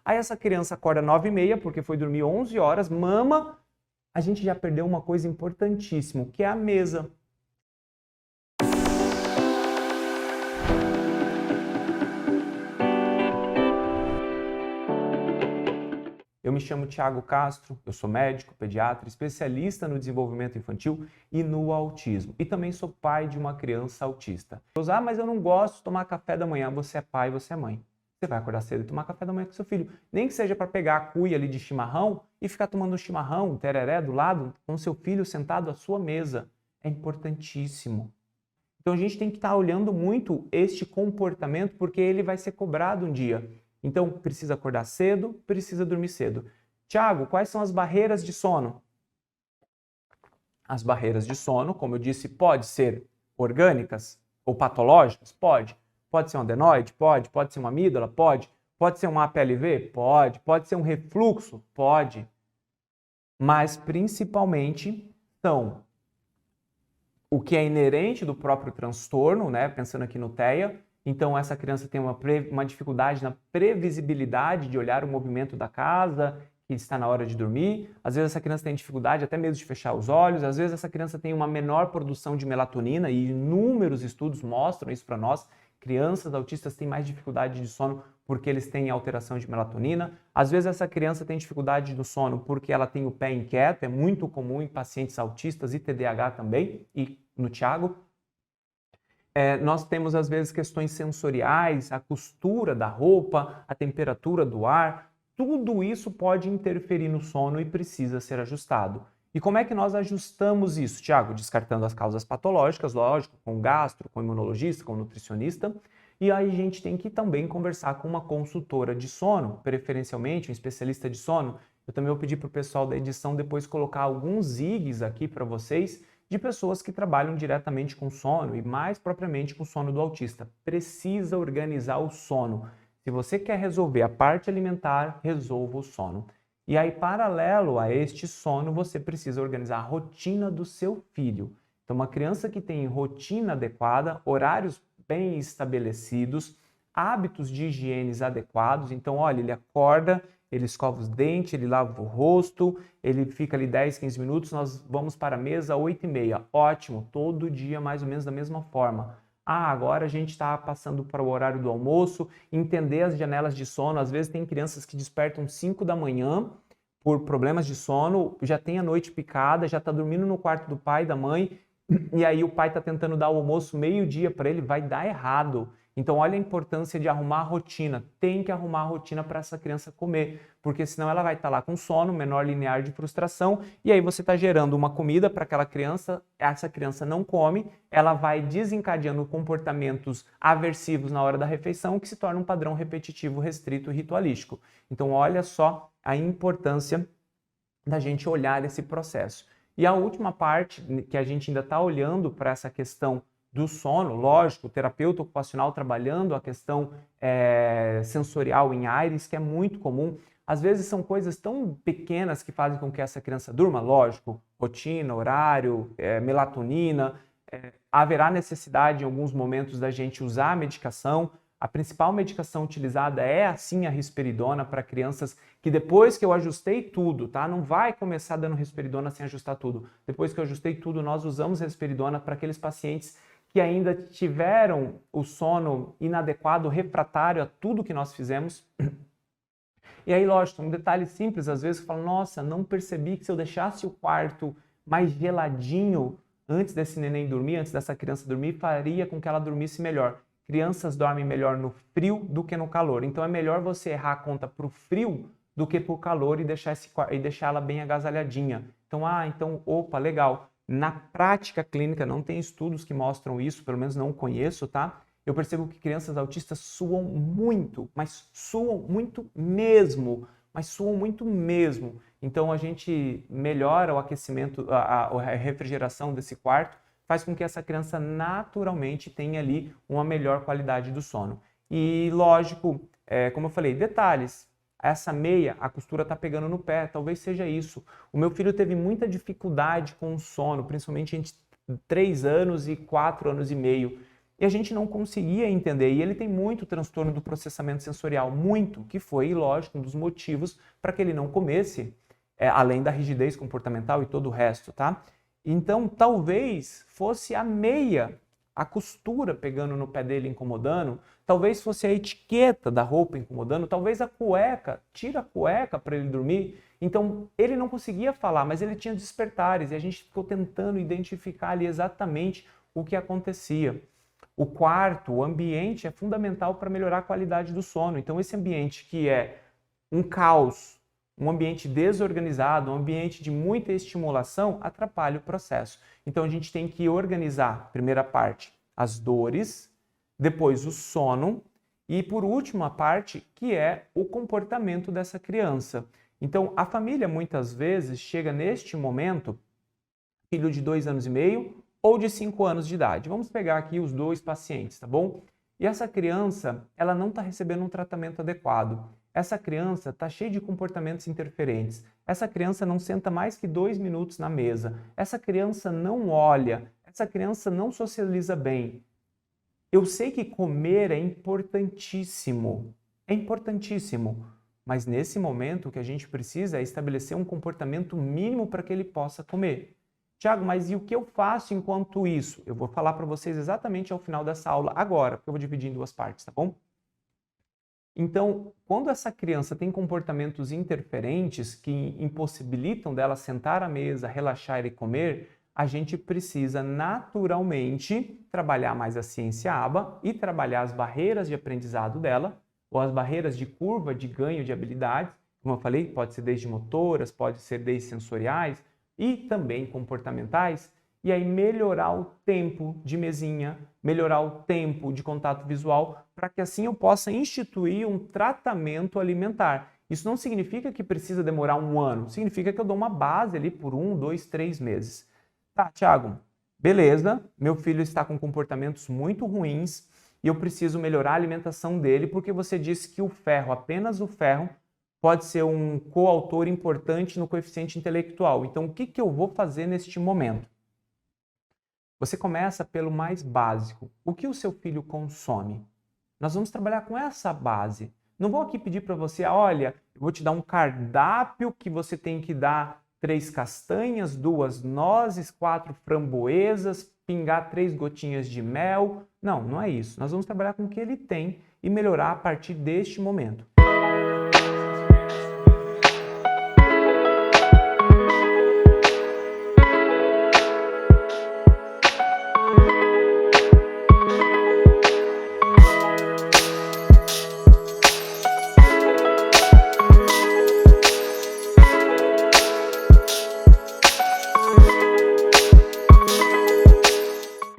Aí essa criança acorda 9h30 porque foi dormir 11 horas, mama, a gente já perdeu uma coisa importantíssima, que é a mesa. Eu me chamo Thiago Castro, eu sou médico, pediatra, especialista no desenvolvimento infantil e no autismo. E também sou pai de uma criança autista. Mas eu não gosto de tomar café da manhã. Você é pai, você é mãe. Você vai acordar cedo e tomar café da manhã com seu filho. Nem que seja para pegar a cuia ali de chimarrão e ficar tomando um chimarrão, um tereré do lado, com seu filho sentado à sua mesa. É importantíssimo. Então a gente tem que estar olhando muito este comportamento porque ele vai ser cobrado um dia. Então precisa acordar cedo, precisa dormir cedo. Tiago, quais são as barreiras de sono? As barreiras de sono, como eu disse, pode ser orgânicas ou patológicas? Pode. Pode ser um adenoide? Pode. Pode ser uma amígdala? Pode. Pode ser um APLV? Pode. Pode ser um refluxo? Pode. Mas principalmente são o que é inerente do próprio transtorno, né? Pensando aqui no TEA. Então, essa criança tem uma dificuldade na previsibilidade de olhar o movimento da casa, que está na hora de dormir. Às vezes, essa criança tem dificuldade até mesmo de fechar os olhos. Às vezes, essa criança tem uma menor produção de melatonina e inúmeros estudos mostram isso para nós. Crianças autistas têm mais dificuldade de sono porque eles têm alteração de melatonina. Às vezes, essa criança tem dificuldade do sono porque ela tem o pé inquieto. É muito comum em pacientes autistas e TDAH também, e no Thiago. Nós temos, às vezes, questões sensoriais, a costura da roupa, a temperatura do ar. Tudo isso pode interferir no sono e precisa ser ajustado. E como é que nós ajustamos isso, Thiago? Descartando as causas patológicas, lógico, com gastro, com imunologista, com nutricionista. E aí a gente tem que também conversar com uma consultora de sono, preferencialmente um especialista de sono. Eu também vou pedir para o pessoal da edição depois colocar alguns IGs aqui para vocês, de pessoas que trabalham diretamente com sono e mais propriamente com o sono do autista. Precisa organizar o sono. Se você quer resolver a parte alimentar, resolva o sono. E aí, paralelo a este sono, você precisa organizar a rotina do seu filho. Então, uma criança que tem rotina adequada, horários bem estabelecidos, hábitos de higiene adequados. Então, olha, ele acorda, ele escova os dentes, ele lava o rosto, ele fica ali 10, 15 minutos, nós vamos para a mesa às 8h30. Ótimo, todo dia mais ou menos da mesma forma. Agora a gente está passando para o horário do almoço, entender as janelas de sono. Às vezes tem crianças que despertam 5 da manhã por problemas de sono, já tem a noite picada, já está dormindo no quarto do pai e da mãe, e aí o pai está tentando dar o almoço meio-dia para ele, vai dar errado. Então, olha a importância de arrumar a rotina. Tem que arrumar a rotina para essa criança comer, porque senão ela vai estar lá com sono, menor linear de frustração, e aí você está gerando uma comida para aquela criança, essa criança não come, ela vai desencadeando comportamentos aversivos na hora da refeição, que se torna um padrão repetitivo, restrito e ritualístico. Então, olha só a importância da gente olhar esse processo. E a última parte, que a gente ainda está olhando para essa questão do sono, lógico, o terapeuta ocupacional trabalhando a questão sensorial em AIRES, que é muito comum. Às vezes são coisas tão pequenas que fazem com que essa criança durma, lógico, rotina, horário, melatonina. Haverá necessidade em alguns momentos da gente usar a medicação. A principal medicação utilizada é, assim, a risperidona para crianças que depois que eu ajustei tudo, tá? Não vai começar dando risperidona sem ajustar tudo. Depois que eu ajustei tudo, nós usamos risperidona para aqueles pacientes que ainda tiveram o sono inadequado, refratário a tudo que nós fizemos. E aí, lógico, um detalhe simples, às vezes, eu falo, nossa, não percebi que se eu deixasse o quarto mais geladinho antes desse neném dormir, antes dessa criança dormir, faria com que ela dormisse melhor. Crianças dormem melhor no frio do que no calor. Então é melhor você errar a conta para o frio do que para o calor e deixar ela bem agasalhadinha. Então, opa, legal. Na prática clínica não tem estudos que mostram isso, pelo menos não conheço, tá? Eu percebo que crianças autistas suam muito, mas suam muito mesmo. Então a gente melhora o aquecimento, a refrigeração desse quarto, faz com que essa criança naturalmente tenha ali uma melhor qualidade do sono. E lógico, como eu falei, detalhes. Essa meia, a costura está pegando no pé, talvez seja isso. O meu filho teve muita dificuldade com o sono, principalmente entre 3 anos e 4 anos e meio. E a gente não conseguia entender. E ele tem muito transtorno do processamento sensorial, muito, que foi, lógico, um dos motivos para que ele não comesse, além da rigidez comportamental e todo o resto, tá? Então, talvez fosse a meia, a costura pegando no pé dele, incomodando, talvez fosse a etiqueta da roupa incomodando, talvez a cueca, tira a cueca para ele dormir. Então, ele não conseguia falar, mas ele tinha despertares e a gente ficou tentando identificar ali exatamente o que acontecia. O quarto, o ambiente, é fundamental para melhorar a qualidade do sono. Então, esse ambiente que é um caos, um ambiente desorganizado, um ambiente de muita estimulação, atrapalha o processo. Então, a gente tem que organizar, primeira parte, as dores, depois o sono e, por último, a parte que é o comportamento dessa criança. Então, a família, muitas vezes, chega neste momento, filho de 2 anos e meio ou de 5 anos de idade. Vamos pegar aqui os 2 pacientes, tá bom? E essa criança, ela não está recebendo um tratamento adequado. Essa criança está cheia de comportamentos interferentes. Essa criança não senta mais que 2 minutos na mesa. Essa criança não olha. Essa criança não socializa bem. Eu sei que comer é importantíssimo. É importantíssimo. Mas nesse momento o que a gente precisa é estabelecer um comportamento mínimo para que ele possa comer. Tiago, mas e o que eu faço enquanto isso? Eu vou falar para vocês exatamente ao final dessa aula agora, porque eu vou dividir em 2 partes, tá bom? Então, quando essa criança tem comportamentos interferentes que impossibilitam dela sentar à mesa, relaxar e comer, a gente precisa naturalmente trabalhar mais a ciência ABA e trabalhar as barreiras de aprendizado dela, ou as barreiras de curva de ganho de habilidades. Como eu falei, pode ser desde motoras, pode ser desde sensoriais e também comportamentais. E aí melhorar o tempo de mesinha, melhorar o tempo de contato visual, para que assim eu possa instituir um tratamento alimentar. Isso não significa que precisa demorar 1 ano, significa que eu dou uma base ali por 1, 2, 3 meses. Tá, Tiago, beleza, meu filho está com comportamentos muito ruins e eu preciso melhorar a alimentação dele porque você disse que o ferro, apenas o ferro, pode ser um coautor importante no coeficiente intelectual. Então, o que eu vou fazer neste momento? Você começa pelo mais básico. O que o seu filho consome? Nós vamos trabalhar com essa base. Não vou aqui pedir para você, olha, eu vou te dar um cardápio que você tem que dar 3 castanhas, 2 nozes, 4 framboesas, pingar 3 gotinhas de mel. Não, não é isso. Nós vamos trabalhar com o que ele tem e melhorar a partir deste momento.